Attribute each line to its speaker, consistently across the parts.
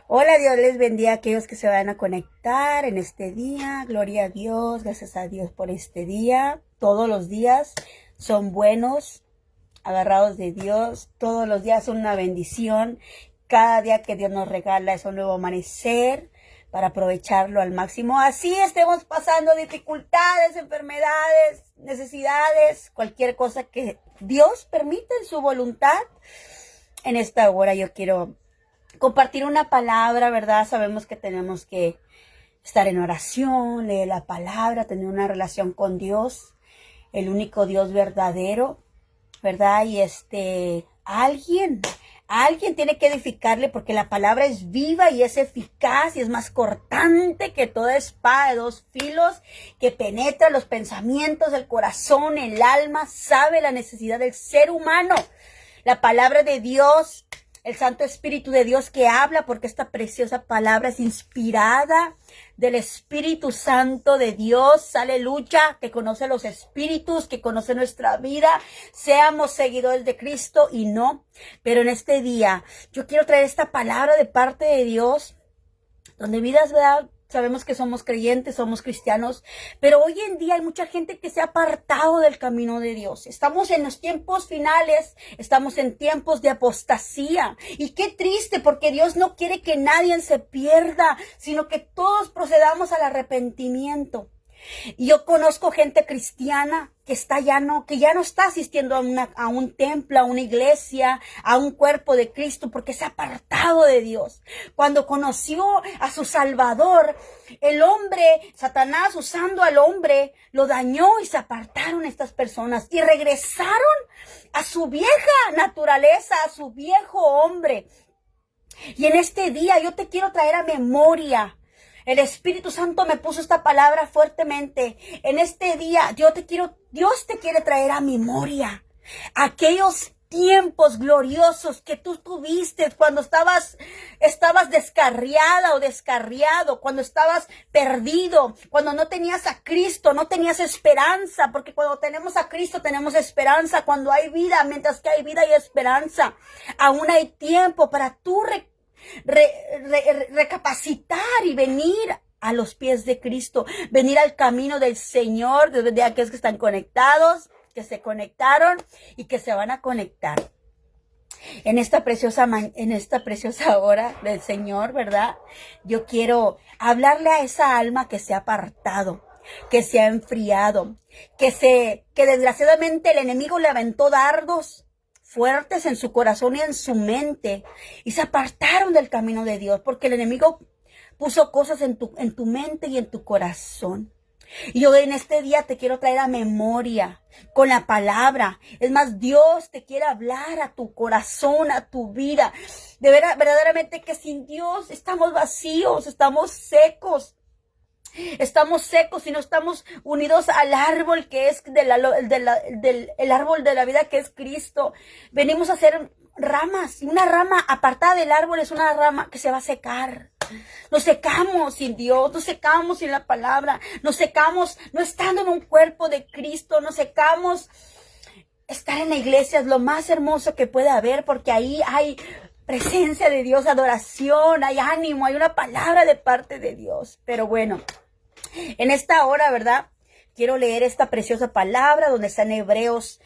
Speaker 1: Hola, Dios les bendiga a aquellos que se van a conectar en este día. Gloria a Dios, gracias a Dios por este día. Todos los días son buenos, agarrados de Dios. Todos los días son una bendición. Cada día que Dios nos regala es un nuevo amanecer para aprovecharlo al máximo. Así estemos pasando dificultades, enfermedades, necesidades, cualquier cosa que Dios permita en su voluntad. En esta hora yo quiero compartir una palabra, ¿verdad? Sabemos que tenemos que estar en oración, leer la palabra, tener una relación con Dios, el único Dios verdadero, ¿verdad? Y alguien tiene que edificarle porque la palabra es viva y es eficaz y es más cortante que toda espada de dos filos que penetra los pensamientos, el corazón, el alma, sabe la necesidad del ser humano. La palabra de Dios, el Santo Espíritu de Dios que habla, porque esta preciosa palabra es inspirada del Espíritu Santo de Dios, aleluya, que conoce los espíritus, que conoce nuestra vida, seamos seguidores de Cristo y no. Pero en este día yo quiero traer esta palabra de parte de Dios, donde vidas, ¿verdad? Sabemos que somos creyentes, somos cristianos, pero hoy en día hay mucha gente que se ha apartado del camino de Dios. Estamos en los tiempos finales, estamos en tiempos de apostasía. Y qué triste, porque Dios no quiere que nadie se pierda, sino que todos procedamos al arrepentimiento. Y yo conozco gente cristiana que que ya no está asistiendo a un templo, a una iglesia, a un cuerpo de Cristo, porque se ha apartado de Dios. Cuando conoció a su Salvador, el hombre, Satanás usando al hombre, lo dañó y se apartaron estas personas y regresaron a su vieja naturaleza, a su viejo hombre. Y en este día yo te quiero traer a memoria. El Espíritu Santo me puso esta palabra fuertemente. En este día Dios te quiere traer a memoria aquellos tiempos gloriosos que tú tuviste cuando estabas descarriada o descarriado, cuando estabas perdido, cuando no tenías a Cristo, no tenías esperanza, porque cuando tenemos a Cristo tenemos esperanza. Cuando hay vida, mientras que hay vida hay esperanza. Aún hay tiempo para tú recapacitar y venir a los pies de Cristo, venir al camino del Señor, de aquellos que están conectados, que se conectaron y que se van a conectar. En esta preciosa hora del Señor, ¿verdad? Yo quiero hablarle a esa alma que se ha apartado, que se ha enfriado, que desgraciadamente el enemigo le aventó dardos fuertes en su corazón y en su mente, y se apartaron del camino de Dios, porque el enemigo puso cosas en tu mente y en tu corazón. Y yo en este día te quiero traer a memoria con la palabra. Es más, Dios te quiere hablar a tu corazón, a tu vida. De verdad, verdaderamente que sin Dios estamos vacíos, estamos secos. Estamos secos y no estamos unidos al árbol que es el árbol de la vida, que es Cristo. Venimos a ser ramas, y una rama apartada del árbol es una rama que se va a secar. Nos secamos sin Dios, nos secamos sin la palabra, nos secamos no estando en un cuerpo de Cristo, nos secamos. Estar en la iglesia es lo más hermoso que puede haber, porque ahí hay presencia de Dios, adoración, hay ánimo, hay una palabra de parte de Dios. Pero bueno, en esta hora, ¿verdad? Quiero leer esta preciosa palabra donde está en Hebreos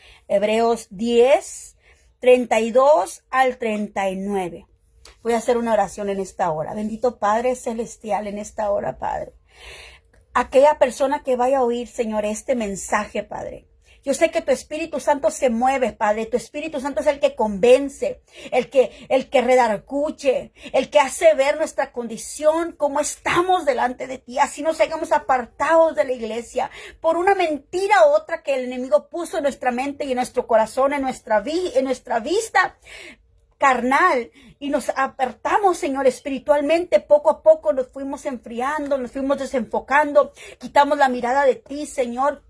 Speaker 1: 10, 32 al 39. Voy a hacer una oración en esta hora. Bendito Padre Celestial, en esta hora, Padre. Aquella persona que vaya a oír, Señor, este mensaje, Padre. Yo sé que tu Espíritu Santo se mueve, Padre. Tu Espíritu Santo es el que convence, el que redarguye, el que hace ver nuestra condición, cómo estamos delante de ti. Así nos hayamos apartados de la iglesia por una mentira u otra que el enemigo puso en nuestra mente y en nuestro corazón, en nuestra vista carnal, y nos apartamos, Señor, espiritualmente. Poco a poco nos fuimos enfriando, nos fuimos desenfocando, quitamos la mirada de ti, Señor.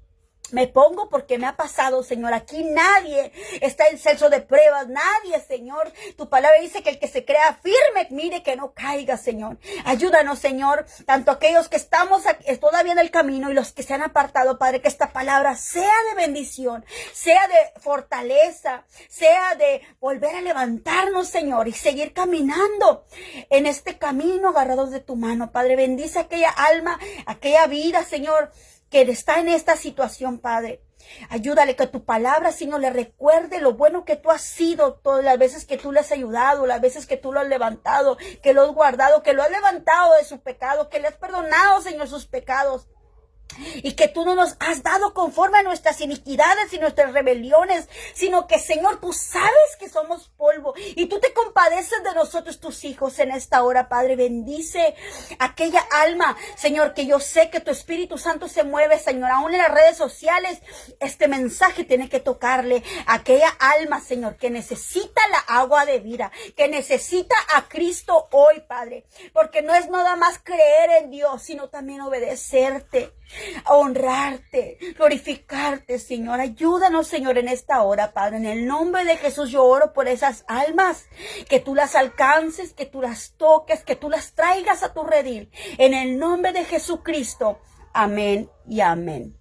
Speaker 1: Me pongo porque me ha pasado, Señor. Aquí nadie está en exceso de pruebas. Nadie, Señor. Tu palabra dice que el que se crea firme, mire que no caiga, Señor. Ayúdanos, Señor. Tanto aquellos que estamos todavía en el camino y los que se han apartado, Padre, que esta palabra sea de bendición, sea de fortaleza, sea de volver a levantarnos, Señor, y seguir caminando en este camino agarrados de tu mano, Padre. Bendice aquella alma, aquella vida, Señor, que está en esta situación, Padre. Ayúdale que tu palabra, Señor, le recuerde lo bueno que tú has sido todas las veces que tú le has ayudado, las veces que tú lo has levantado, que lo has guardado, que lo has levantado de su pecado, que le has perdonado, Señor, sus pecados. Y que tú no nos has dado conforme a nuestras iniquidades y nuestras rebeliones, sino que, Señor, tú sabes que somos polvo y tú te compadeces de nosotros, tus hijos, en esta hora, Padre. Bendice aquella alma, Señor, que yo sé que tu Espíritu Santo se mueve, Señor, aún en las redes sociales. Este mensaje tiene que tocarle a aquella alma, Señor, que necesita la agua de vida, que necesita a Cristo hoy, Padre, porque no es nada más creer en Dios, sino también obedecerte, a honrarte, glorificarte, Señor. Ayúdanos, Señor, en esta hora, Padre. En el nombre de Jesús yo oro por esas almas, que tú las alcances, que tú las toques, que tú las traigas a tu redil. En el nombre de Jesucristo. Amén y amén.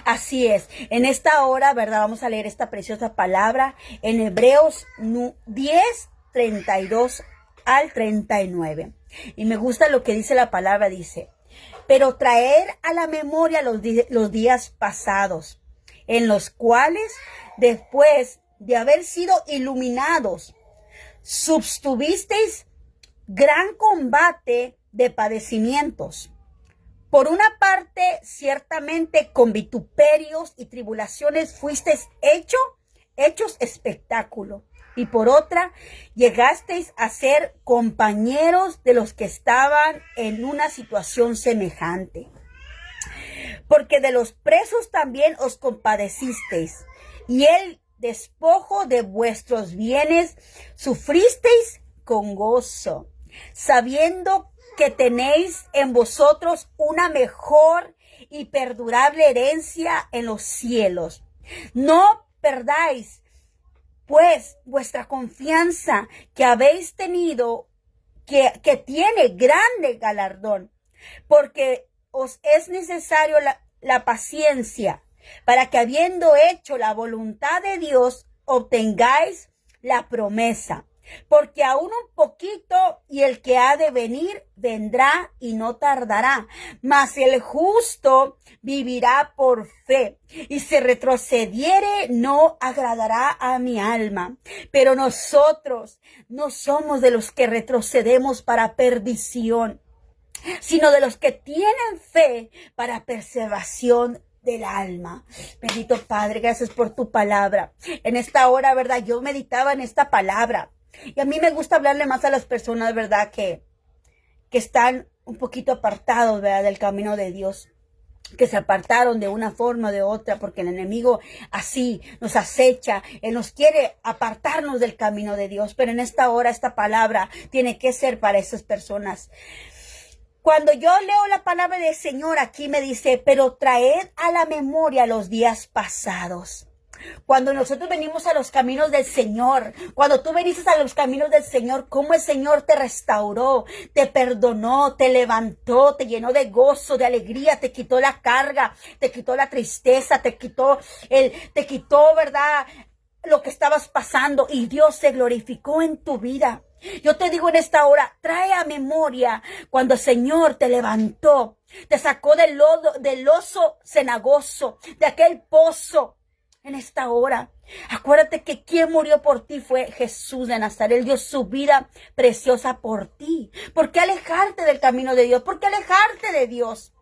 Speaker 1: Así es, en esta hora, ¿verdad? Vamos a leer esta preciosa palabra en Hebreos 10, 32 al 39. Y me gusta lo que dice la palabra, dice: pero traer a la memoria los días pasados, en los cuales, después de haber sido iluminados, substuvisteis gran combate de padecimientos. Por una parte, ciertamente con vituperios y tribulaciones fuisteis hechos espectáculo. Y por otra, llegasteis a ser compañeros de los que estaban en una situación semejante. Porque de los presos también os compadecisteis, y el despojo de vuestros bienes sufristeis con gozo, sabiendo que tenéis en vosotros una mejor y perdurable herencia en los cielos. No perdáis pues vuestra confianza, que habéis tenido, que tiene grande galardón, porque os es necesario la paciencia, para que, habiendo hecho la voluntad de Dios, obtengáis la promesa. Porque aún un poquito, y el que ha de venir vendrá y no tardará, mas el justo vivirá por fe, y si retrocediere no agradará a mi alma. Pero nosotros no somos de los que retrocedemos para perdición, sino de los que tienen fe para preservación del alma. Bendito Padre, gracias por tu palabra. En esta hora, ¿verdad? Yo meditaba en esta palabra. Y a mí me gusta hablarle más a las personas, ¿verdad? Que están un poquito apartados, ¿verdad? Del camino de Dios. Que se apartaron de una forma o de otra, porque el enemigo así nos acecha. Él nos quiere apartarnos del camino de Dios. Pero en esta hora, esta palabra tiene que ser para esas personas. Cuando yo leo la palabra del Señor, aquí me dice: pero traed a la memoria los días pasados. Cuando nosotros venimos a los caminos del Señor, cuando tú viniste a los caminos del Señor, cómo el Señor te restauró, te perdonó, te levantó, te llenó de gozo, de alegría, te quitó la carga, te quitó la tristeza, te quitó, ¿verdad?, lo que estabas pasando, y Dios se glorificó en tu vida. Yo te digo en esta hora, trae a memoria cuando el Señor te levantó, te sacó del lodo, del oso cenagoso, de aquel pozo. En esta hora, acuérdate que quien murió por ti fue Jesús de Nazaret. Él dio su vida preciosa por ti. ¿Por qué alejarte del camino de Dios? ¿Por qué alejarte de Dios?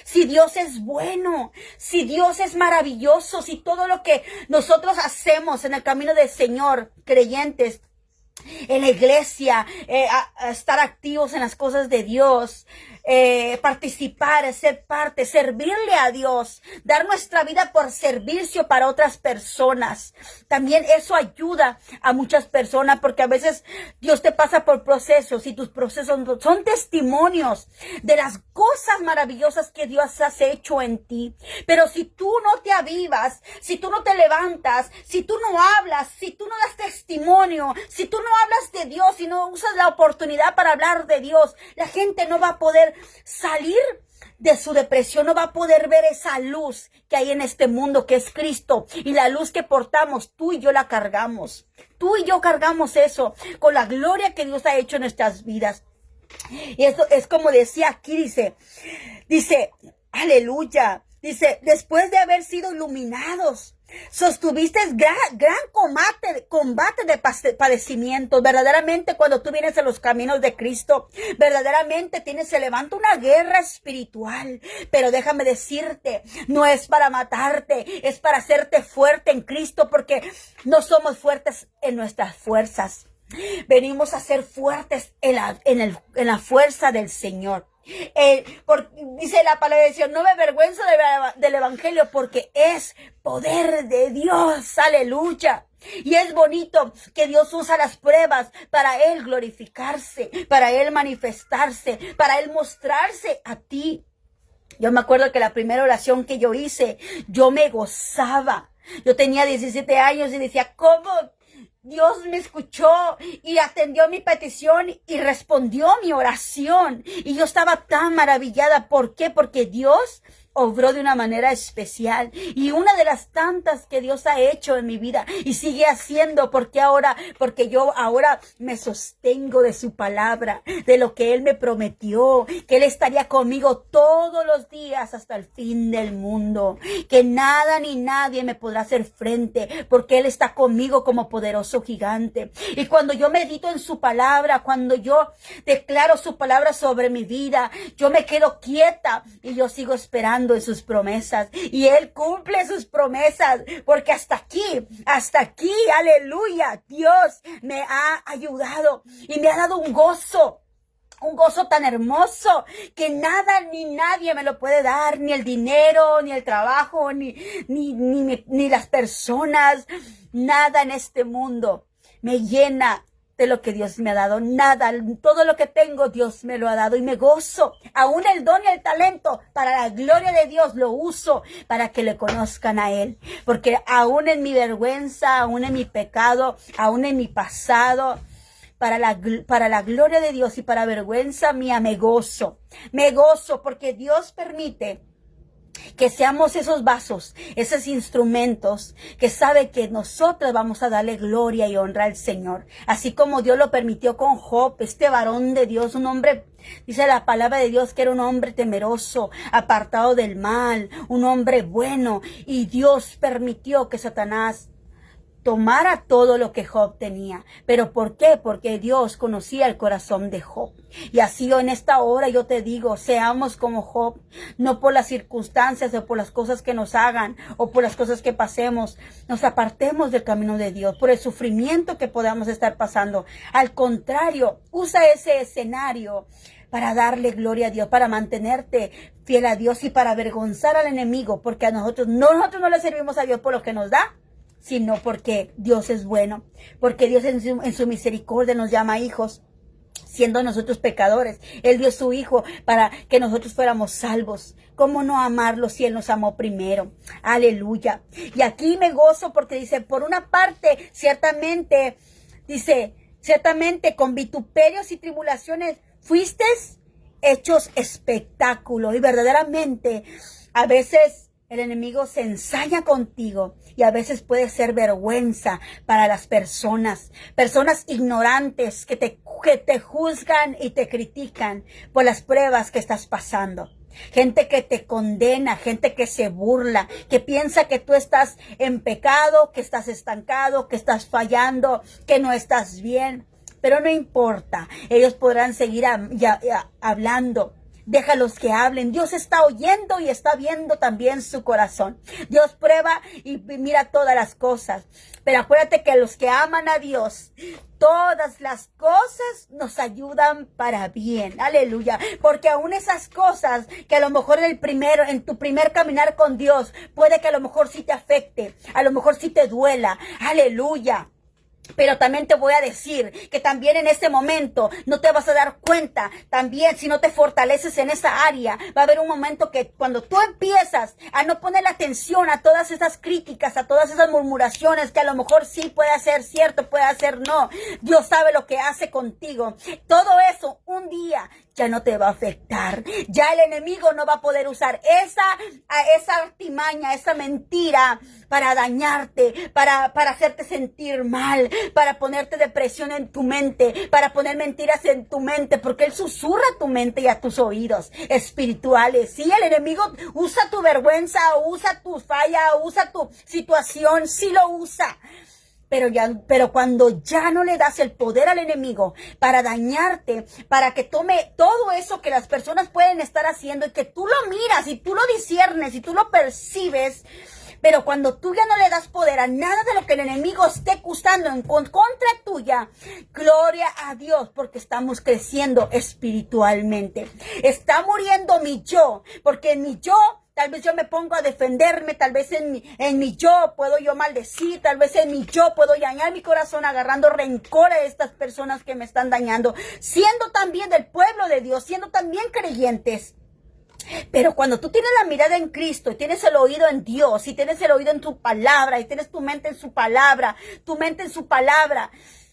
Speaker 1: Si Dios es bueno, si Dios es maravilloso, si todo lo que nosotros hacemos en el camino del Señor, creyentes, en la iglesia, a estar activos en las cosas de Dios, participar, ser parte, servirle a Dios, dar nuestra vida por servicio para otras personas. También eso ayuda a muchas personas, porque a veces Dios te pasa por procesos y tus procesos son testimonios de las cosas maravillosas que Dios has hecho en ti. Pero si tú no te avivas, si tú no te levantas, si tú no hablas, si tú no das testimonio, si tú no hablas de Dios y no usas la oportunidad para hablar de Dios, la gente no va a poder salir de su depresión, no va a poder ver esa luz que hay en este mundo, que es Cristo, y la luz que portamos, tú y yo la cargamos. Tú y yo cargamos eso con la gloria que Dios ha hecho en nuestras vidas. Y esto es como decía aquí, dice, aleluya, dice, después de haber sido iluminados, sostuviste gran combate de padecimientos. Verdaderamente, cuando tú vienes a los caminos de Cristo, verdaderamente se levanta una guerra espiritual. Pero déjame decirte, no es para matarte, es para hacerte fuerte en Cristo, porque no somos fuertes en nuestras fuerzas. Venimos a ser fuertes en la fuerza del Señor. Dice la palabra de Dios, no me avergüenzo del evangelio, porque es poder de Dios, aleluya. Y es bonito que Dios usa las pruebas para Él glorificarse, para Él manifestarse, para Él mostrarse a ti. Yo me acuerdo que la primera oración que yo hice, yo me gozaba. Yo tenía 17 años y decía, ¿cómo Dios me escuchó y atendió mi petición y respondió mi oración? Y yo estaba tan maravillada. ¿Por qué? Porque Dios obró de una manera especial, y una de las tantas que Dios ha hecho en mi vida y sigue haciendo, porque yo ahora me sostengo de su palabra, de lo que Él me prometió, que Él estaría conmigo todos los días hasta el fin del mundo, que nada ni nadie me podrá hacer frente, porque Él está conmigo como poderoso gigante. Y cuando yo medito en su palabra, cuando yo declaro su palabra sobre mi vida, yo me quedo quieta y yo sigo esperando en sus promesas, y Él cumple sus promesas, porque hasta aquí, aleluya, Dios me ha ayudado y me ha dado un gozo tan hermoso que nada ni nadie me lo puede dar, ni el dinero, ni el trabajo, ni las personas, nada en este mundo me llena de lo que Dios me ha dado. Nada, todo lo que tengo Dios me lo ha dado, y me gozo. Aún el don y el talento, para la gloria de Dios, lo uso para que le conozcan a Él. Porque aún en mi vergüenza, aún en mi pecado, aún en mi pasado, para la gloria de Dios y para vergüenza mía, me gozo. Me gozo porque Dios permite que seamos esos vasos, esos instrumentos que sabe que nosotros vamos a darle gloria y honra al Señor. Así como Dios lo permitió con Job, este varón de Dios, un hombre, dice la palabra de Dios que era un hombre temeroso, apartado del mal, un hombre bueno, y Dios permitió que Satanás tomara todo lo que Job tenía. ¿Pero por qué? Porque Dios conocía el corazón de Job. Y así en esta hora yo te digo, seamos como Job, no por las circunstancias o por las cosas que nos hagan o por las cosas que pasemos, nos apartemos del camino de Dios, por el sufrimiento que podamos estar pasando. Al contrario, usa ese escenario para darle gloria a Dios, para mantenerte fiel a Dios y para avergonzar al enemigo, porque nosotros no le servimos a Dios por lo que nos da, sino porque Dios es bueno, porque Dios en su misericordia nos llama hijos, siendo nosotros pecadores. Él dio su Hijo para que nosotros fuéramos salvos. ¿Cómo no amarlo si Él nos amó primero? Aleluya. Y aquí me gozo porque dice, por una parte, ciertamente con vituperios y tribulaciones fuiste hechos espectáculo. Y verdaderamente, a veces el enemigo se ensaña contigo, y a veces puede ser vergüenza para las personas ignorantes que te juzgan y te critican por las pruebas que estás pasando. Gente que te condena, gente que se burla, que piensa que tú estás en pecado, que estás estancado, que estás fallando, que no estás bien. Pero no importa, ellos podrán seguir hablando Déjalos que hablen. Dios está oyendo y está viendo también su corazón. Dios prueba y mira todas las cosas. Pero acuérdate que los que aman a Dios, todas las cosas nos ayudan para bien. Aleluya. Porque aún esas cosas que a lo mejor en tu primer caminar con Dios, puede que a lo mejor sí te afecte, a lo mejor sí te duela. Aleluya. Pero también te voy a decir que también en este momento no te vas a dar cuenta. También si no te fortaleces en esa área, va a haber un momento que cuando tú empiezas a no poner atención a todas esas críticas, a todas esas murmuraciones, que a lo mejor sí puede ser cierto, puede ser no. Dios sabe lo que hace contigo. Todo eso un día ya no te va a afectar. Ya el enemigo no va a poder usar esa artimaña, esa mentira para dañarte, para hacerte sentir mal, para ponerte depresión en tu mente, para poner mentiras en tu mente, porque él susurra a tu mente y a tus oídos espirituales. Sí, el enemigo usa tu vergüenza, usa tu falla, usa tu situación, sí lo usa. Pero cuando ya no le das el poder al enemigo para dañarte, para que tome todo eso que las personas pueden estar haciendo y que tú lo miras y tú lo disiernes y tú lo percibes, pero cuando tú ya no le das poder a nada de lo que el enemigo esté usando en contra tuya, gloria a Dios, porque estamos creciendo espiritualmente. Está muriendo mi yo, porque en mi yo tal vez yo me pongo a defenderme, tal vez en mi yo puedo yo maldecir, tal vez en mi yo puedo dañar mi corazón agarrando rencor a estas personas que me están dañando, siendo también del pueblo de Dios, siendo también creyentes. Pero cuando tú tienes la mirada en Cristo y tienes el oído en Dios y tienes el oído en su palabra y tienes tu mente en su palabra,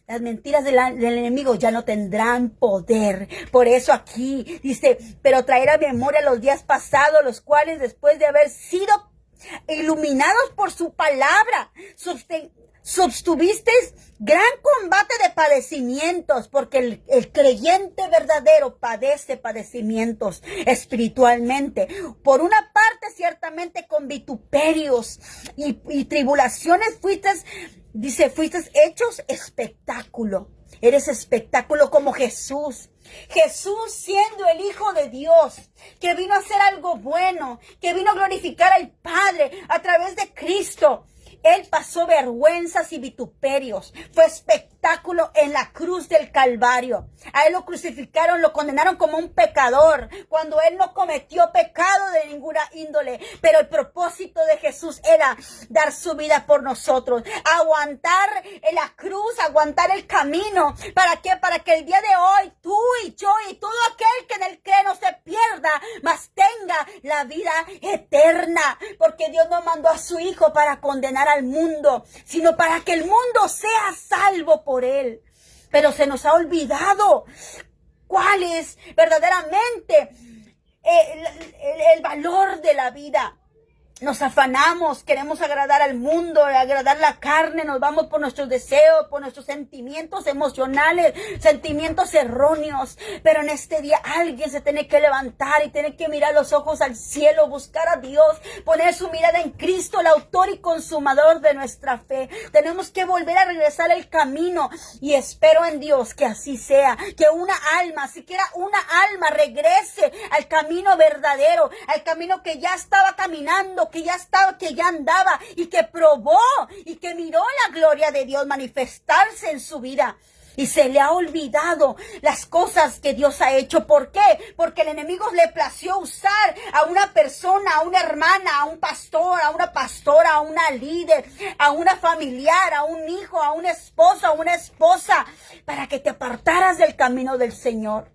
Speaker 1: las mentiras del enemigo ya no tendrán poder. Por eso aquí dice, pero traer a memoria los días pasados, los cuales después de haber sido iluminados por su palabra, sostuviste gran combate de padecimientos, porque el creyente verdadero padece padecimientos espiritualmente. Por una parte, ciertamente con vituperios y tribulaciones fuiste hechos espectáculo. Eres espectáculo como Jesús. Jesús siendo el Hijo de Dios, que vino a hacer algo bueno, que vino a glorificar al Padre a través de Cristo. Él pasó vergüenzas y vituperios. Fue espectáculo en la cruz del Calvario. A él lo crucificaron, lo condenaron como un pecador, cuando él no cometió pecado de ninguna índole. Pero el propósito de Jesús era dar su vida por nosotros. Aguantar en la cruz, aguantar el camino. ¿Para qué? Para que el día de hoy tú y yo y todo aquel que en él cree no se pierda, mas tenga la vida eterna. Porque Dios no mandó a su Hijo para condenar al mundo, sino para que el mundo sea salvo por él. Pero se nos ha olvidado cuál es verdaderamente el valor de la vida. Nos afanamos, queremos agradar al mundo, agradar la carne, nos vamos por nuestros deseos, por nuestros sentimientos emocionales, sentimientos erróneos. Pero en este día alguien se tiene que levantar y tiene que mirar los ojos al cielo, buscar a Dios, poner su mirada en Cristo, el autor y consumador de nuestra fe. Tenemos que volver a regresar al camino y espero en Dios que así sea, que una alma, siquiera una alma regrese al camino verdadero, al camino que ya estaba caminando, que ya andaba y que probó y que miró la gloria de Dios manifestarse en su vida. Y se le ha olvidado las cosas que Dios ha hecho. ¿Por qué? Porque el enemigo le plació usar a una persona, a una hermana, a un pastor, a una pastora, a una líder, a una familiar, a un hijo, a un esposo, a una esposa, para que te apartaras del camino del Señor.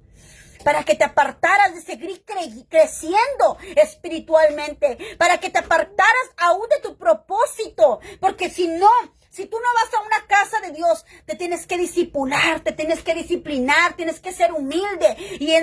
Speaker 1: Para que te apartaras de seguir creciendo espiritualmente, para que te apartaras aún de tu propósito, porque si tú no vas a una casa de Dios, te tienes que discipular, te tienes que disciplinar, tienes que ser humilde y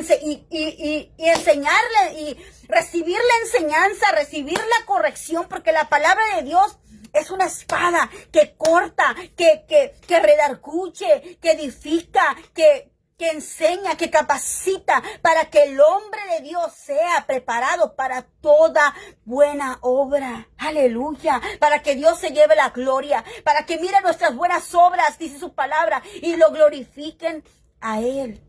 Speaker 1: enseñarle y recibir la enseñanza, recibir la corrección, porque la palabra de Dios es una espada que corta, que redarguye, que edifica, que enseña, que capacita para que el hombre de Dios sea preparado para toda buena obra. Aleluya. Para que Dios se lleve la gloria, para que miren nuestras buenas obras, dice su palabra, y lo glorifiquen a Él.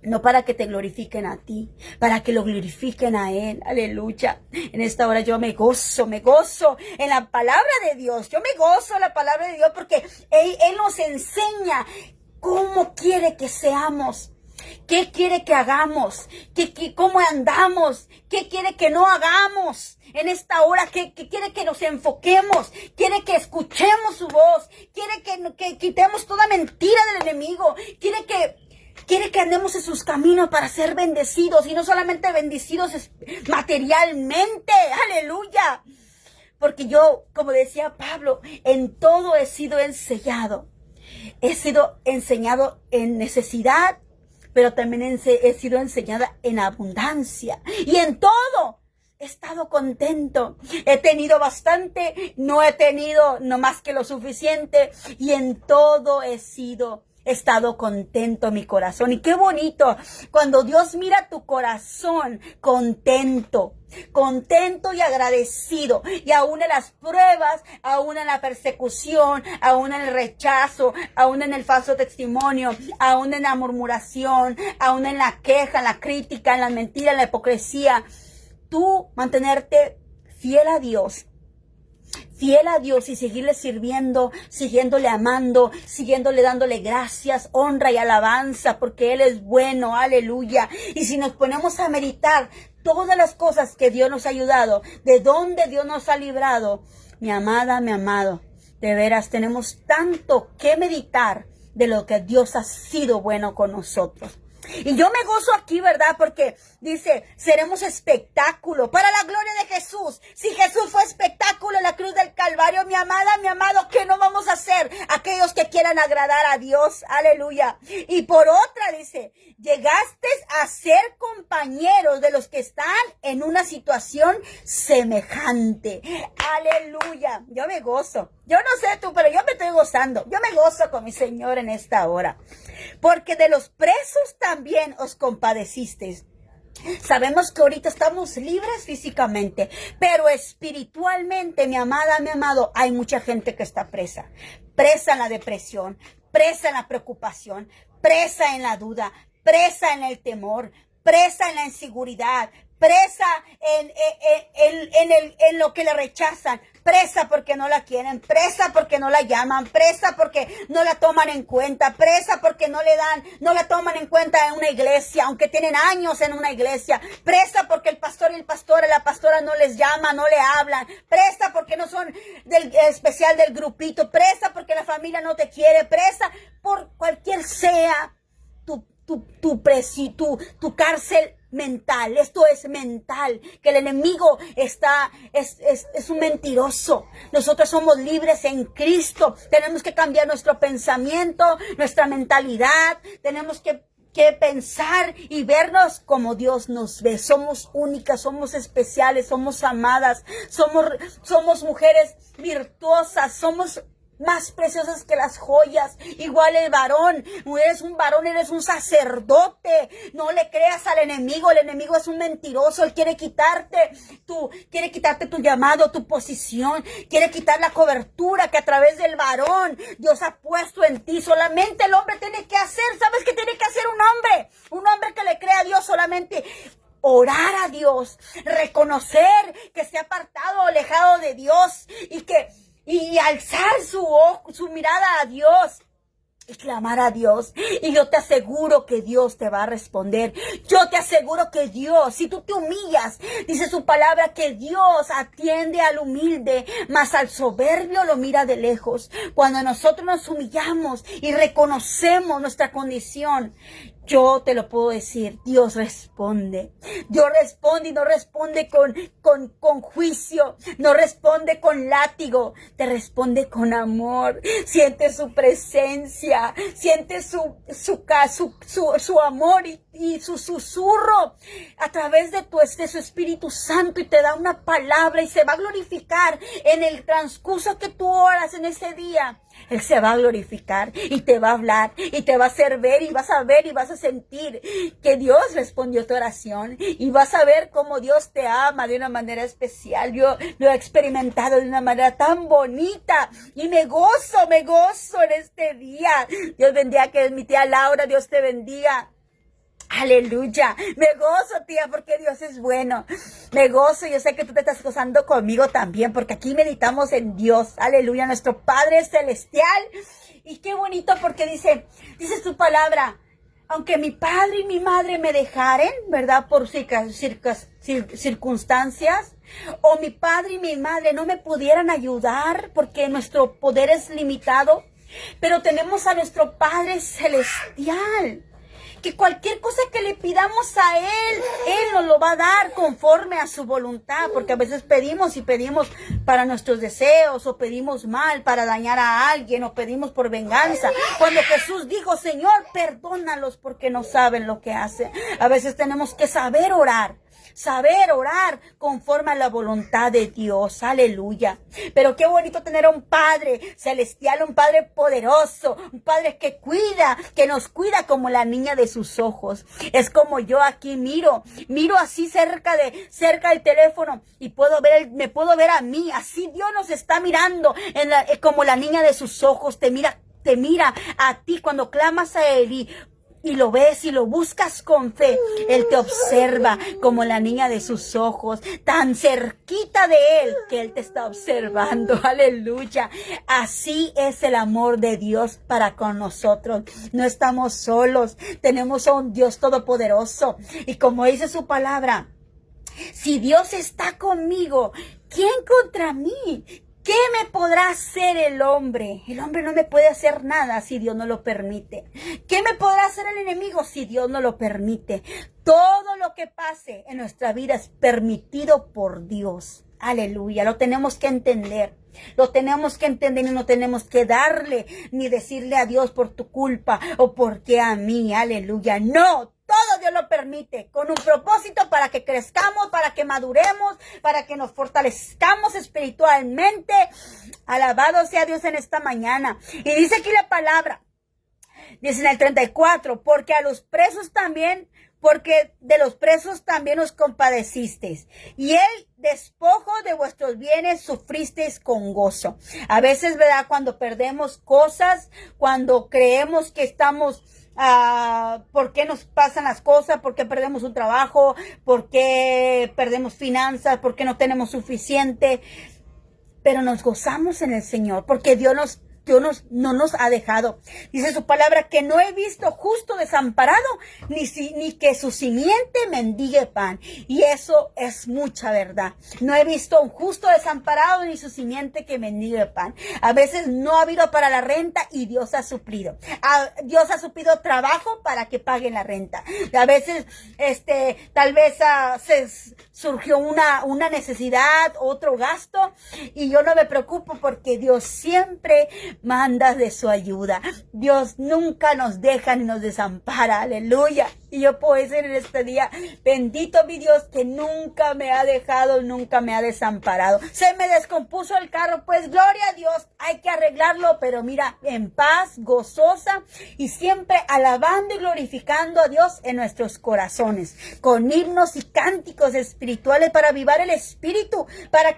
Speaker 1: No para que te glorifiquen a ti, para que lo glorifiquen a Él. Aleluya. En esta hora yo me gozo en la palabra de Dios. Yo me gozo en la palabra de Dios porque Él nos enseña cómo quiere que seamos. ¿Qué quiere que hagamos? ¿Cómo andamos? ¿Qué quiere que no hagamos? En esta hora, ¿qué quiere que nos enfoquemos? Quiere que escuchemos su voz. Quiere que quitemos toda mentira del enemigo. Quiere que andemos en sus caminos para ser bendecidos. Y no solamente bendecidos materialmente. Aleluya. Porque yo, como decía Pablo, en todo he sido enseñado. He sido enseñado en necesidad, pero también he sido enseñada en abundancia. Y en todo he estado contento. He tenido bastante, no he tenido no más que lo suficiente. Y en todo he estado contento mi corazón. Y qué bonito cuando Dios mira tu corazón contento y agradecido. Y aún en las pruebas, aún en la persecución, aún en el rechazo, aún en el falso testimonio, aún en la murmuración, aún en la queja, en la crítica, en la mentira, en la hipocresía, tú mantenerte fiel a Dios y seguirle sirviendo, siguiéndole amando, siguiéndole dándole gracias, honra y alabanza, porque Él es bueno, aleluya. Y si nos ponemos a meditar todas las cosas que Dios nos ha ayudado, de dónde Dios nos ha librado, mi amada, mi amado, de veras tenemos tanto que meditar de lo que Dios ha sido bueno con nosotros. Y yo me gozo aquí, ¿verdad? Porque dice, seremos espectáculo para la gloria de Jesús. Si Jesús fue espectáculo en la cruz del Calvario, mi amada, mi amado, ¿qué no vamos a hacer? Aquellos que quieran agradar a Dios, aleluya. Y por otra, dice, llegaste a ser compañeros de los que están en una situación semejante. Aleluya. Yo me gozo. Yo no sé tú, pero yo me estoy gozando. Yo me gozo con mi Señor en esta hora. Porque de los presos también os compadecisteis. Sabemos que ahorita estamos libres físicamente, pero espiritualmente, mi amada, mi amado, hay mucha gente que está presa. Presa en la depresión, presa en la preocupación, presa en la duda, presa en el temor, presa en la inseguridad, presa en lo que le rechazan, presa porque no la quieren, presa porque no la llaman, presa porque no la toman en cuenta, presa porque no la toman en cuenta en una iglesia, aunque tienen años en una iglesia, presa porque el pastor y la pastora no les llaman, no le hablan, presa porque no son del especial del grupito, presa porque la familia no te quiere, presa por cualquier sea tu cárcel mental. Esto es mental, que el enemigo es un mentiroso. Nosotros somos libres en Cristo. Tenemos que cambiar nuestro pensamiento, nuestra mentalidad. Tenemos que pensar y vernos como Dios nos ve. Somos únicas, somos especiales, somos amadas, somos mujeres virtuosas, somos más preciosas que las joyas. Igual el varón, eres un varón, eres un sacerdote. No le creas al enemigo. El enemigo es un mentiroso. Él quiere quitarte tu llamado, tu posición. Quiere quitar la cobertura que a través del varón Dios ha puesto en ti. Solamente el hombre tiene que hacer. ¿Sabes qué tiene que hacer un hombre? Un hombre que le crea a Dios solamente orar a Dios, reconocer que se ha apartado o alejado de Dios y alzar su mirada a Dios y clamar a Dios. Y yo te aseguro que Dios te va a responder. Yo te aseguro que Dios, si tú te humillas, dice su palabra que Dios atiende al humilde, mas al soberbio lo mira de lejos. Cuando nosotros nos humillamos y reconocemos nuestra condición, yo te lo puedo decir, Dios responde. Dios responde y no responde con juicio, no responde con látigo, te responde con amor. Siente su presencia, siente su amor y su susurro a través de su Espíritu Santo, y te da una palabra y se va a glorificar en el transcurso que tú oras en ese día. Él se va a glorificar y te va a hablar y te va a hacer ver y vas a sentir que Dios respondió tu oración, y vas a ver cómo Dios te ama de una manera especial. Yo lo he experimentado de una manera tan bonita y me gozo en este día. Dios bendiga, que es mi tía Laura. Dios te bendiga. Aleluya. Me gozo, tía, porque Dios es bueno. Me gozo. Yo sé que tú te estás gozando conmigo también, porque aquí meditamos en Dios. Aleluya, nuestro Padre Celestial. Y qué bonito, porque dice su palabra, aunque mi padre y mi madre me dejaren, ¿verdad? Por circunstancias, o mi padre y mi madre no me pudieran ayudar, porque nuestro poder es limitado, pero tenemos a nuestro Padre Celestial, que cualquier cosa que le pidamos a Él nos lo va a dar conforme a su voluntad, porque a veces pedimos y pedimos para nuestros deseos, o pedimos mal para dañar a alguien, o pedimos por venganza, cuando Jesús dijo, Señor, perdónalos porque no saben lo que hacen. A veces tenemos que saber orar conforme a la voluntad de Dios. Aleluya. Pero qué bonito tener a un Padre Celestial, un Padre poderoso, un Padre que nos cuida como la niña de sus ojos. Es como yo aquí miro así cerca del teléfono y me puedo ver a mí. Así Dios nos está mirando como la niña de sus ojos. Te mira a ti cuando clamas a Él y lo ves y lo buscas con fe. Él te observa como la niña de sus ojos, tan cerquita de Él que Él te está observando. Aleluya. Así es el amor de Dios para con nosotros. No estamos solos. Tenemos a un Dios todopoderoso. Y como dice su palabra, si Dios está conmigo, ¿quién contra mí? ¿Qué me podrá hacer el hombre? El hombre no me puede hacer nada si Dios no lo permite. ¿Qué me podrá hacer el enemigo si Dios no lo permite? Todo lo que pase en nuestra vida es permitido por Dios. Aleluya, lo tenemos que entender. Lo tenemos que entender y no tenemos que darle ni decirle a Dios por tu culpa o porque a mí. Aleluya, no. Todo Dios lo permite con un propósito para que crezcamos, para que maduremos, para que nos fortalezcamos espiritualmente. Alabado sea Dios en esta mañana. Y dice aquí la palabra, dice en el 34, porque de los presos también os compadecisteis, y el despojo de vuestros bienes sufristeis con gozo. A veces, ¿verdad? Cuando perdemos cosas, cuando creemos que estamos... ¿por qué nos pasan las cosas? ¿Por qué perdemos un trabajo? ¿Por qué perdemos finanzas? ¿Por qué no tenemos suficiente? Pero nos gozamos en el Señor, porque Dios no nos ha dejado. Dice su palabra que no he visto justo desamparado, ni que su simiente mendigue pan. Y eso es mucha verdad. No he visto un justo desamparado, ni su simiente que mendigue pan. A veces no ha habido para la renta y Dios ha suplido. Dios ha suplido trabajo para que paguen la renta. A veces, tal vez surgió una necesidad, otro gasto, y yo no me preocupo porque Dios siempre manda de su ayuda. Dios nunca nos deja ni nos desampara. Aleluya. Y yo puedo decir en este día, bendito mi Dios que nunca me ha dejado, nunca me ha desamparado. Se me descompuso el carro, pues gloria a Dios, hay que arreglarlo, pero mira, en paz, gozosa y siempre alabando y glorificando a Dios en nuestros corazones, con himnos y cánticos espirituales para avivar el espíritu, para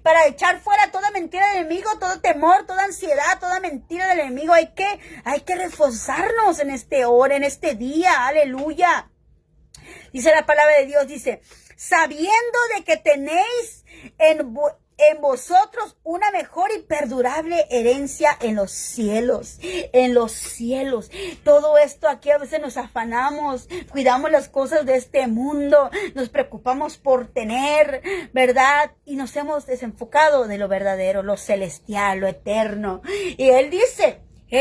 Speaker 1: para echar fuera toda mentira del enemigo, todo temor, toda ansiedad, toda mentira del enemigo. Hay que reforzarnos en este hora, en este día. Aleluya. Dice la palabra de Dios, dice, sabiendo de que tenéis en vosotros una mejor y perdurable herencia en los cielos. Todo esto aquí a veces nos afanamos, cuidamos las cosas de este mundo, nos preocupamos por tener, ¿verdad? Y nos hemos desenfocado de lo verdadero, lo celestial, lo eterno. Y Él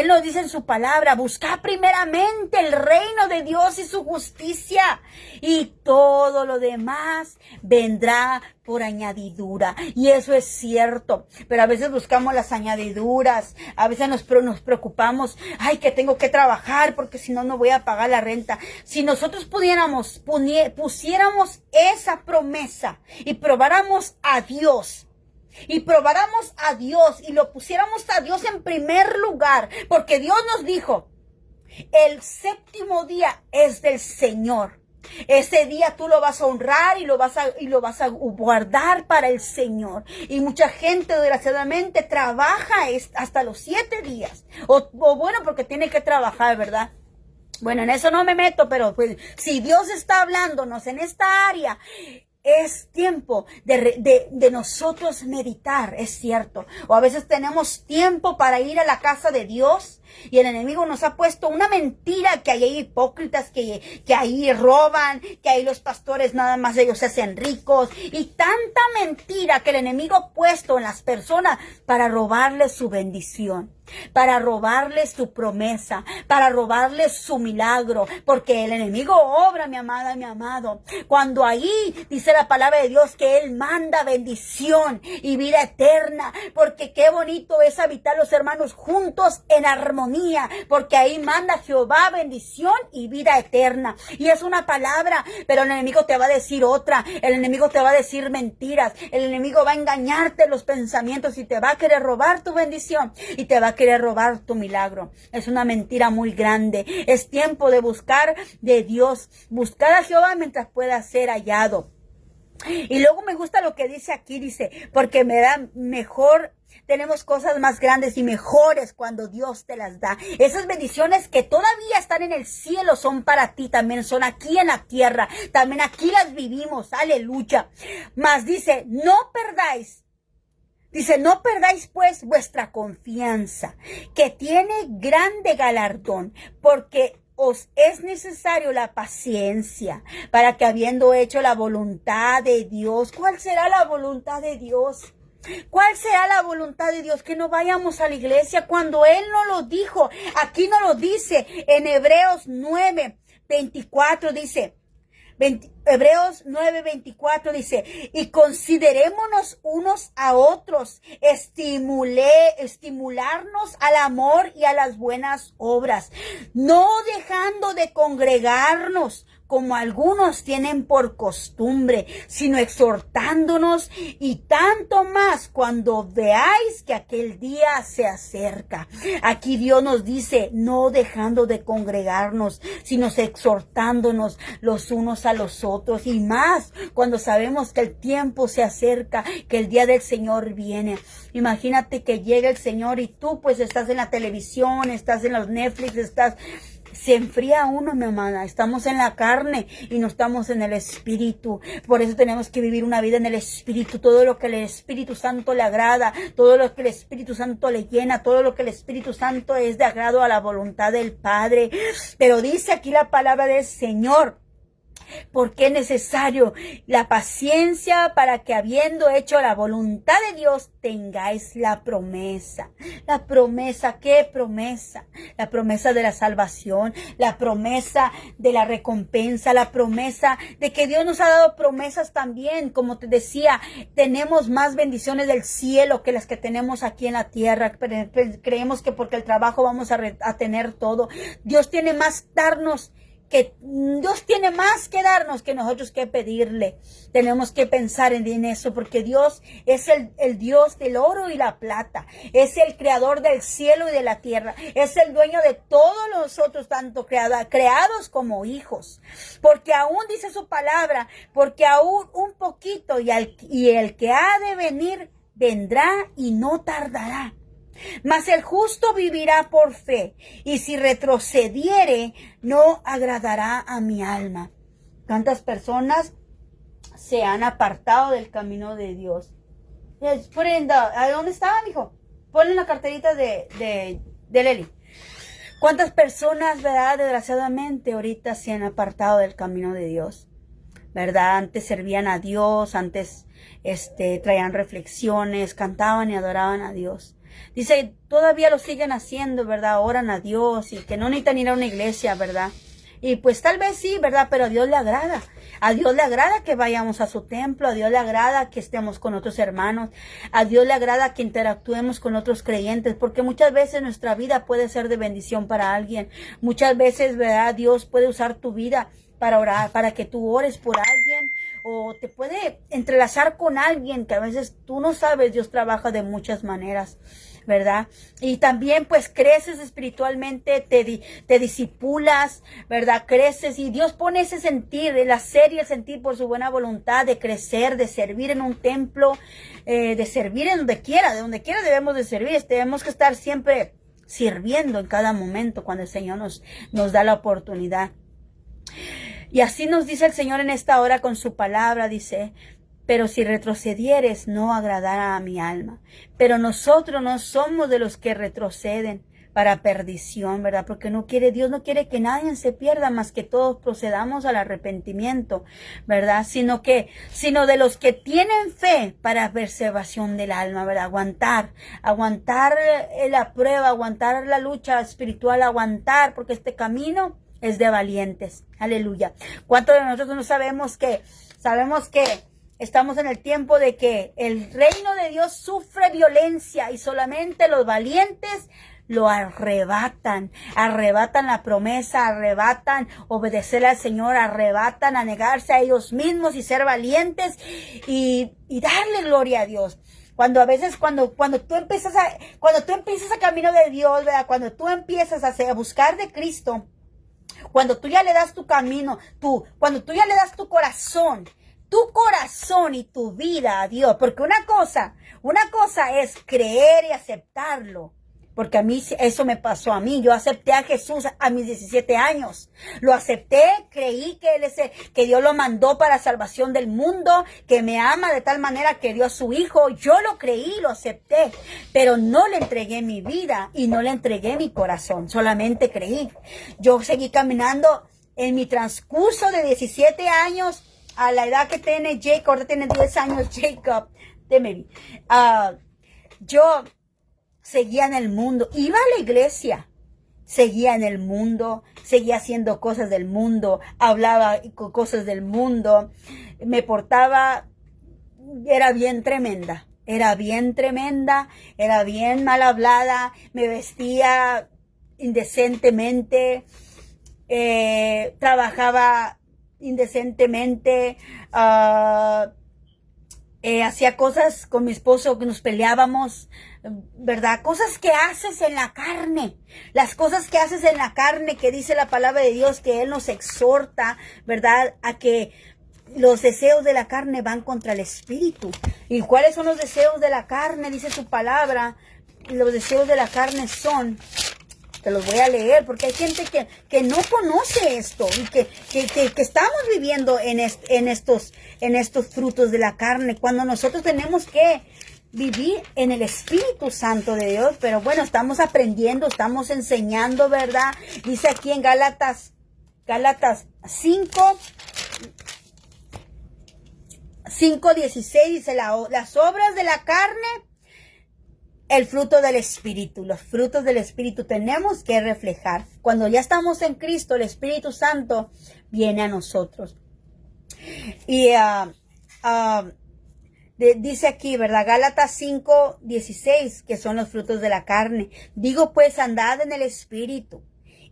Speaker 1: nos dice en su palabra, buscad primeramente el reino de Dios y su justicia, y todo lo demás vendrá por añadidura. Y eso es cierto, pero a veces buscamos las añadiduras, a veces nos preocupamos, que tengo que trabajar porque si no, no voy a pagar la renta. Si nosotros pusiéramos esa promesa y probáramos a Dios, y lo pusiéramos a Dios en primer lugar, porque Dios nos dijo, el séptimo día es del Señor. Ese día tú lo vas a honrar y lo vas a guardar para el Señor. Y mucha gente desgraciadamente trabaja hasta los 7 días. O bueno, porque tiene que trabajar, ¿verdad? Bueno, en eso no me meto, pero pues si Dios está hablándonos en esta área, es tiempo de nosotros meditar, es cierto. O a veces tenemos tiempo para ir a la casa de Dios y el enemigo nos ha puesto una mentira, que ahí hay hipócritas, que ahí roban, que ahí los pastores nada más ellos se hacen ricos, y tanta mentira que el enemigo ha puesto en las personas para robarles su bendición, para robarles su promesa, para robarles su milagro, porque el enemigo obra, mi amada, mi amado, cuando ahí dice la palabra de Dios que Él manda bendición y vida eterna, porque qué bonito es habitar los hermanos juntos en armonía, porque ahí manda Jehová bendición y vida eterna, y es una palabra, pero el enemigo te va a decir otra, el enemigo te va a decir mentiras, el enemigo va a engañarte los pensamientos y te va a querer robar tu bendición y te va a querer robar tu milagro. Es una mentira muy grande. Es tiempo de buscar de Dios, buscar a Jehová mientras pueda ser hallado. Y luego me gusta lo que dice aquí, dice, porque me da mejor, tenemos cosas más grandes y mejores cuando Dios te las da. Esas bendiciones que todavía están en el cielo son para ti, también son aquí en la tierra, también aquí las vivimos, aleluya. Mas dice, no perdáis pues vuestra confianza, que tiene grande galardón, porque os es necesario la paciencia, para que habiendo hecho la voluntad de Dios. ¿Cuál será la voluntad de Dios? ¿Cuál será la voluntad de Dios? Que no vayamos a la iglesia cuando Él no lo dijo. Aquí no lo dice. En Hebreos 9:24 dice, Hebreos 9:24 dice, y considerémonos unos a otros, estimularnos al amor y a las buenas obras, no dejando de congregarnos, como algunos tienen por costumbre, sino exhortándonos, y tanto más cuando veáis que aquel día se acerca. Aquí Dios nos dice, no dejando de congregarnos, sino exhortándonos los unos a los otros, y más cuando sabemos que el tiempo se acerca, que el día del Señor viene. Imagínate que llega el Señor y tú pues estás en la televisión, estás en los Netflix, se enfría uno, mi amada. Estamos en la carne y no estamos en el espíritu. Por eso tenemos que vivir una vida en el espíritu. Todo lo que el Espíritu Santo le agrada, todo lo que el Espíritu Santo le llena, todo lo que el Espíritu Santo es de agrado a la voluntad del Padre. Pero dice aquí la palabra del Señor, porque es necesario la paciencia, para que habiendo hecho la voluntad de Dios tengáis la promesa. La promesa, ¿qué promesa? La promesa de la salvación, la promesa de la recompensa, la promesa de que Dios nos ha dado promesas también. Como te decía, tenemos más bendiciones del cielo que las que tenemos aquí en la tierra. Creemos que porque el trabajo vamos a tener todo. Dios tiene más que darnos que nosotros que pedirle. Tenemos que pensar en eso, porque Dios es el Dios del oro y la plata, es el creador del cielo y de la tierra, es el dueño de todos nosotros, tanto creados como hijos, porque aún dice su palabra, porque aún un poquito y el que ha de venir vendrá y no tardará. Mas el justo vivirá por fe, y si retrocediere, no agradará a mi alma. ¿Cuántas personas se han apartado del camino de Dios? Brenda, ¿a dónde estaba, mijo? Ponle la carterita de Leli. ¿Cuántas personas, verdad, desgraciadamente, ahorita se han apartado del camino de Dios? ¿Verdad? Antes servían a Dios, antes traían reflexiones, cantaban y adoraban a Dios. Dice, todavía lo siguen haciendo, ¿verdad? Oran a Dios y que no necesitan ir a una iglesia, ¿verdad? Y pues tal vez sí, ¿verdad? Pero a Dios le agrada. A Dios le agrada que vayamos a su templo. A Dios le agrada que estemos con otros hermanos. A Dios le agrada que interactuemos con otros creyentes. Porque muchas veces nuestra vida puede ser de bendición para alguien. Muchas veces, ¿verdad? Dios puede usar tu vida para orar, para que tú ores por alguien. O te puede entrelazar con alguien que a veces tú no sabes. Dios trabaja de muchas maneras, ¿verdad? Y también pues creces espiritualmente, te disipulas, ¿verdad? Creces y Dios pone ese sentir, el hacer y el sentir por su buena voluntad de crecer, de servir en un templo, de servir en donde quiera, de donde quiera debemos de servir. Tenemos que estar siempre sirviendo en cada momento cuando el Señor nos da la oportunidad. Y así nos dice el Señor en esta hora con su palabra, dice: pero si retrocedieres, no agradará a mi alma. Pero nosotros no somos de los que retroceden para perdición, ¿verdad? Porque Dios no quiere que nadie se pierda, más que todos procedamos al arrepentimiento, ¿verdad? Sino de los que tienen fe para preservación del alma, ¿verdad? Aguantar la prueba, aguantar la lucha espiritual, aguantar, porque este camino es de valientes. Aleluya. ¿Cuántos de nosotros no sabemos que estamos en el tiempo de que el reino de Dios sufre violencia y solamente los valientes lo arrebatan la promesa, arrebatan obedecer al Señor, arrebatan a negarse a ellos mismos y ser valientes y darle gloria a Dios. Cuando tú empiezas a camino de Dios, ¿verdad? Cuando tú empiezas a buscar de Cristo, cuando tú ya le das tu camino, cuando tú ya le das tu corazón y tu vida a Dios, porque una cosa es creer y aceptarlo. Porque a mí, eso me pasó a mí. Yo acepté a Jesús a mis 17 años. Lo acepté, creí que Dios lo mandó para salvación del mundo, que me ama de tal manera que dio a su Hijo. Yo lo creí, lo acepté, pero no le entregué mi vida y no le entregué mi corazón. Solamente creí. Yo seguí caminando en mi transcurso de 17 años a la edad que tiene Jacob. Ahora tiene 10 años Jacob. Yo seguía en el mundo, iba a la iglesia, seguía en el mundo, seguía haciendo cosas del mundo, hablaba cosas del mundo, me portaba, era bien tremenda, era bien mal hablada, me vestía indecentemente, trabajaba indecentemente, hacía cosas con mi esposo que nos peleábamos, ¿verdad? Cosas que haces en la carne, las cosas que haces en la carne, que dice la palabra de Dios, que Él nos exhorta, ¿verdad? A que los deseos de la carne van contra el espíritu. ¿Y cuáles son los deseos de la carne? Dice su palabra. Los deseos de la carne son, te los voy a leer, porque hay gente que no conoce esto y que estamos viviendo en estos frutos de la carne, cuando nosotros tenemos que vivir en el Espíritu Santo de Dios. Pero bueno, estamos aprendiendo, estamos enseñando, ¿verdad? Dice aquí en Gálatas 5:16, dice las obras de la carne, el fruto del Espíritu. Los frutos del Espíritu tenemos que reflejar. Cuando ya estamos en Cristo, el Espíritu Santo viene a nosotros. Y dice aquí, ¿verdad? Gálatas 5:16, que son los frutos de la carne. Digo pues, andad en el Espíritu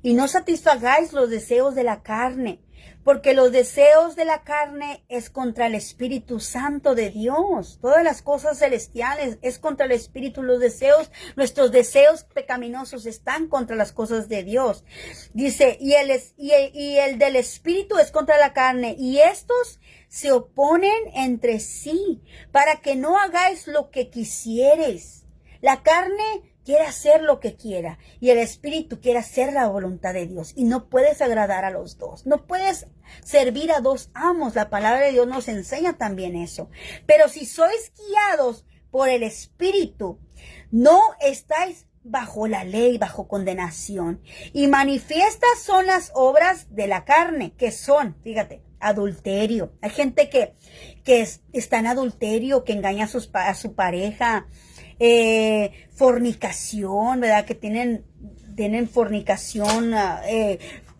Speaker 1: y no satisfagáis los deseos de la carne, porque los deseos de la carne es contra el Espíritu Santo de Dios. Todas las cosas celestiales es contra el Espíritu. Nuestros deseos pecaminosos están contra las cosas de Dios. Dice, y el del Espíritu es contra la carne, y estos se oponen entre sí, para que no hagáis lo que quisieres. La carne quiere hacer lo que quiera y el Espíritu quiere hacer la voluntad de Dios, y no puedes agradar a los dos, no puedes servir a dos amos. La palabra de Dios nos enseña también eso. Pero si sois guiados por el Espíritu, no estáis bajo la ley, bajo condenación. Y manifiestas son las obras de la carne, que son, fíjate, adulterio. Hay gente que está en adulterio, que engaña a su pareja, fornicación, ¿verdad? Que tienen fornicación,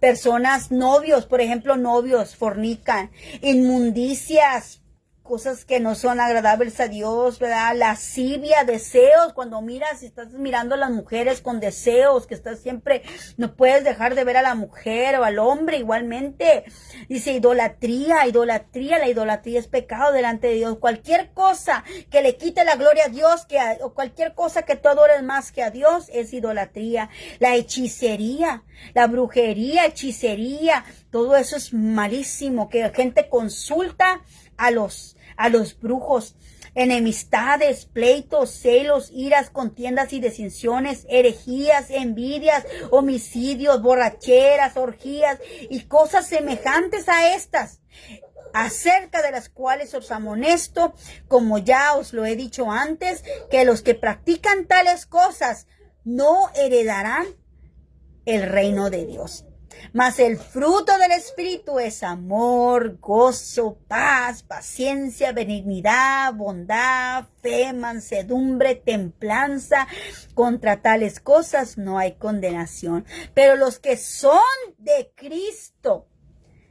Speaker 1: personas, novios, por ejemplo, novios fornican, inmundicias, cosas que no son agradables a Dios, ¿verdad? Lascivia, deseos, cuando estás mirando a las mujeres con deseos, que estás siempre, no puedes dejar de ver a la mujer o al hombre igualmente. Dice idolatría, la idolatría es pecado delante de Dios. Cualquier cosa que le quite la gloria a Dios, o cualquier cosa que tú adores más que a Dios, es idolatría. La hechicería, la brujería, hechicería, todo eso es malísimo, que la gente consulta a los brujos, enemistades, pleitos, celos, iras, contiendas y disensiones, herejías, envidias, homicidios, borracheras, orgías y cosas semejantes a estas, acerca de las cuales os amonesto, como ya os lo he dicho antes, que los que practican tales cosas no heredarán el reino de Dios. Mas el fruto del Espíritu es amor, gozo, paz, paciencia, benignidad, bondad, fe, mansedumbre, templanza. Contra tales cosas no hay condenación. Pero los que son de Cristo,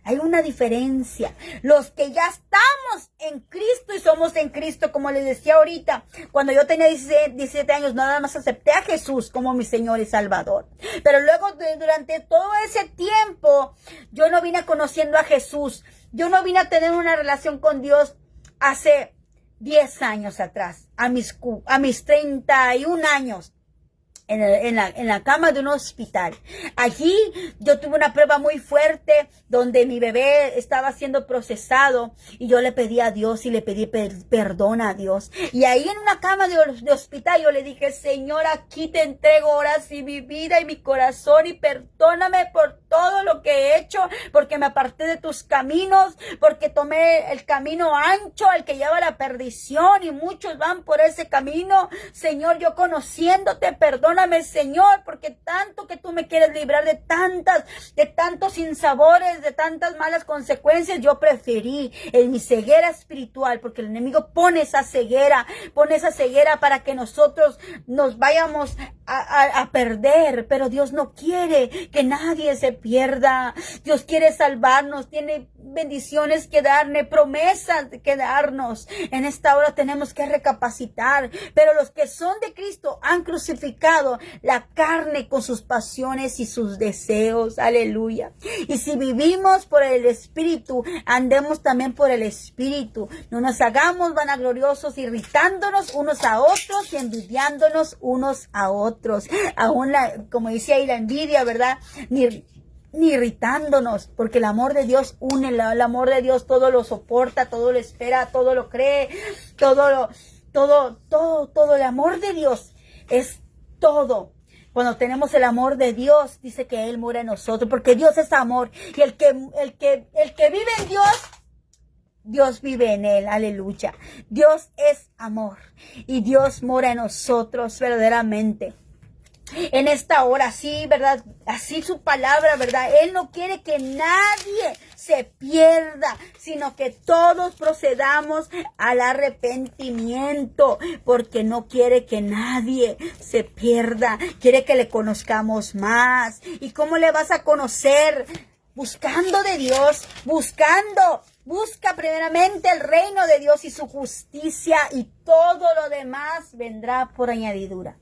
Speaker 1: hay una diferencia. Los que ya estamos en Cristo y somos en Cristo, como les decía ahorita, cuando yo tenía 17 años, nada más acepté a Jesús como mi Señor y Salvador. Pero luego, durante todo ese tiempo, yo no vine conociendo a Jesús. Yo no vine a tener una relación con Dios hace 10 años atrás, a mis 31 años. En la cama de un hospital. Allí yo tuve una prueba muy fuerte donde mi bebé estaba siendo procesado y yo le pedí a Dios y le pedí perdón a Dios. Y ahí en una cama de hospital yo le dije, Señor, aquí te entrego ahora sí mi vida y mi corazón y perdóname por todo lo que he hecho, porque me aparté de tus caminos, porque tomé el camino ancho, el que lleva a la perdición y muchos van por ese camino. Señor, yo conociéndote, perdóname, Señor, porque tanto que tú me quieres librar de tantos sinsabores, de tantas malas consecuencias, yo preferí en mi ceguera espiritual, porque el enemigo pone esa ceguera para que nosotros nos vayamos a perder, pero Dios no quiere que nadie se pierda. Dios quiere salvarnos, tiene bendiciones que darnos, promesas que darnos. En esta hora tenemos que recapacitar, pero los que son de Cristo han crucificado la carne con sus pasiones y sus deseos. Aleluya. Y si vivimos por el Espíritu, andemos también por el Espíritu. No nos hagamos vanagloriosos, irritándonos unos a otros y envidiándonos unos a otros. Aún como dice ahí, la envidia, ¿verdad? Ni irritándonos, porque el amor de Dios une, el amor de Dios todo lo soporta, todo lo espera, todo lo cree, todo el amor de Dios es todo. Cuando tenemos el amor de Dios, dice que Él mora en nosotros, porque Dios es amor, y el que vive en Dios, Dios vive en él, aleluya. Dios es amor y Dios mora en nosotros verdaderamente. En esta hora, sí, ¿verdad? Así su palabra, ¿verdad? Él no quiere que nadie se pierda, sino que todos procedamos al arrepentimiento, porque no quiere que nadie se pierda, quiere que le conozcamos más. ¿Y cómo le vas a conocer? Buscando de Dios, busca primeramente el reino de Dios y su justicia, y todo lo demás vendrá por añadidura.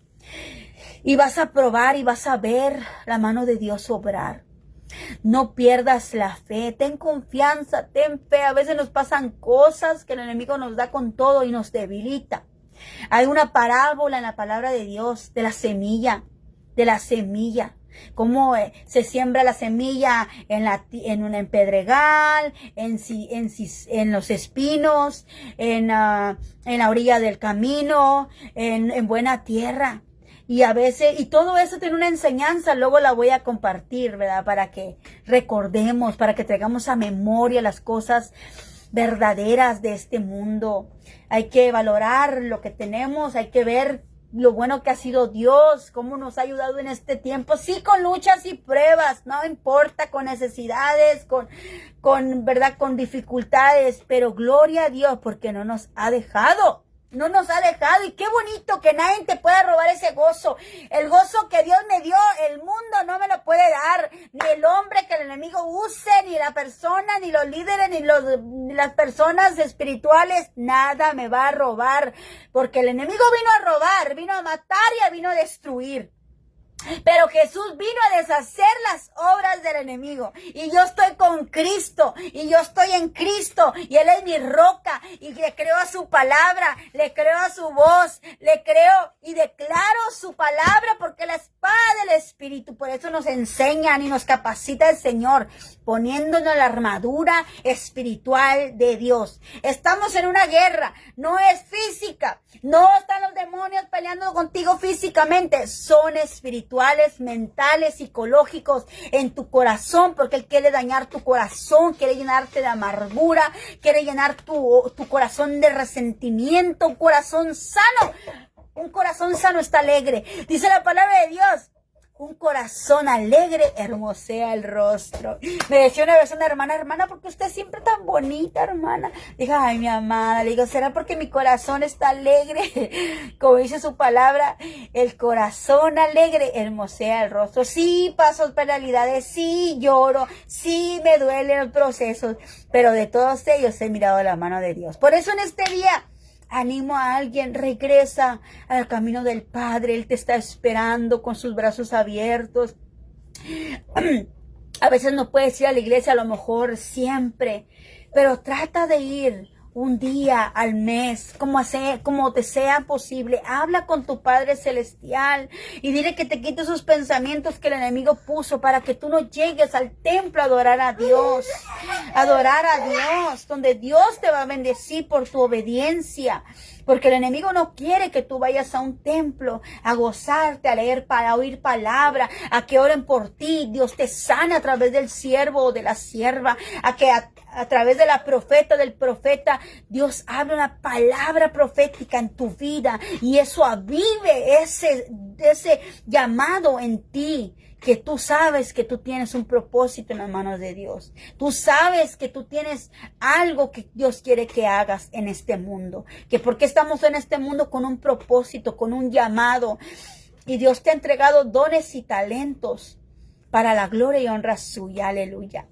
Speaker 1: Y vas a probar y vas a ver la mano de Dios obrar. No pierdas la fe, ten confianza, ten fe. A veces nos pasan cosas que el enemigo nos da con todo y nos debilita. Hay una parábola en la palabra de Dios de la semilla. Cómo se siembra la semilla en un pedregal, en los espinos, en la orilla del camino, en buena tierra. Y a veces, y todo eso tiene una enseñanza, luego la voy a compartir, ¿verdad? Para que recordemos, para que traigamos a memoria las cosas verdaderas de este mundo. Hay que valorar lo que tenemos, hay que ver lo bueno que ha sido Dios, cómo nos ha ayudado en este tiempo, sí, con luchas y pruebas, no importa, con necesidades, ¿verdad? Con dificultades, pero gloria a Dios porque no nos ha dejado, y qué bonito que nadie te pueda robar ese gozo. El gozo que Dios me dio, el mundo no me lo puede dar, ni el hombre que el enemigo use, ni la persona, ni los líderes, ni las personas espirituales, nada me va a robar, porque el enemigo vino a robar, vino a matar y vino a destruir. Pero Jesús vino a deshacer las obras del enemigo. Y yo estoy con Cristo. Y yo estoy en Cristo. Y Él es mi roca. Y le creo a su palabra. Le creo a su voz. Le creo y declaro su palabra. Porque la espada del Espíritu. Por eso nos enseñan y nos capacita el Señor. Poniéndonos la armadura espiritual de Dios. Estamos en una guerra. No es física. No están los demonios peleando contigo físicamente. Son espirituales, mentales, psicológicos en tu corazón, porque Él quiere dañar tu corazón, quiere llenarte de amargura, quiere llenar tu corazón de resentimiento, un corazón sano. Un corazón sano está alegre. Dice la palabra de Dios. Un corazón alegre hermosea el rostro. Me decía una vez una hermana, porque usted es siempre tan bonita, hermana. Dije, ay, mi amada, le digo, ¿será porque mi corazón está alegre? Como dice su palabra, el corazón alegre hermosea el rostro. Sí, paso penalidades, sí lloro, sí me duelen los procesos, pero de todos ellos he mirado la mano de Dios. Por eso en este día, animo a alguien, regresa al camino del Padre. Él te está esperando con sus brazos abiertos. A veces no puedes ir a la iglesia, a lo mejor siempre, pero trata de ir un día al mes, como te sea posible. Habla con tu Padre Celestial y dile que te quite esos pensamientos que el enemigo puso para que tú no llegues al templo a adorar a Dios. Adorar a Dios, donde Dios te va a bendecir por tu obediencia. Porque el enemigo no quiere que tú vayas a un templo a gozarte, a leer, a oír palabra, a que oren por ti. Dios te sana a través del siervo o de la sierva, a que a través de la profeta, del profeta, Dios habla una palabra profética en tu vida y eso avive ese llamado en ti. Que tú sabes que tú tienes un propósito en las manos de Dios. Tú sabes que tú tienes algo que Dios quiere que hagas en este mundo. Que porque estamos en este mundo con un propósito, con un llamado. Y Dios te ha entregado dones y talentos para la gloria y honra suya. Aleluya.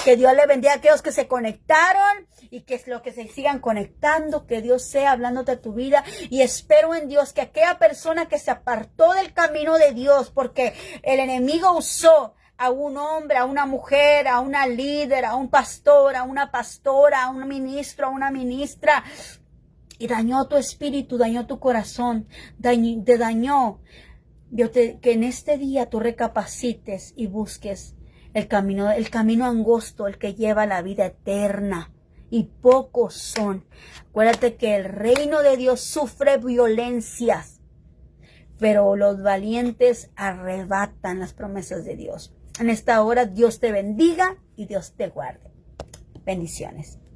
Speaker 1: Que Dios le bendiga a aquellos que se conectaron y que es lo que se sigan conectando, que Dios sea hablándote a tu vida y espero en Dios que aquella persona que se apartó del camino de Dios porque el enemigo usó a un hombre, a una mujer, a una líder, a un pastor, a una pastora, a un ministro, a una ministra y dañó tu espíritu, dañó tu corazón, te dañó. Que en este día tú recapacites y busques el camino angosto, el que lleva a la vida eterna. Y pocos son. Acuérdate que el reino de Dios sufre violencias, pero los valientes arrebatan las promesas de Dios. En esta hora Dios te bendiga y Dios te guarde. Bendiciones.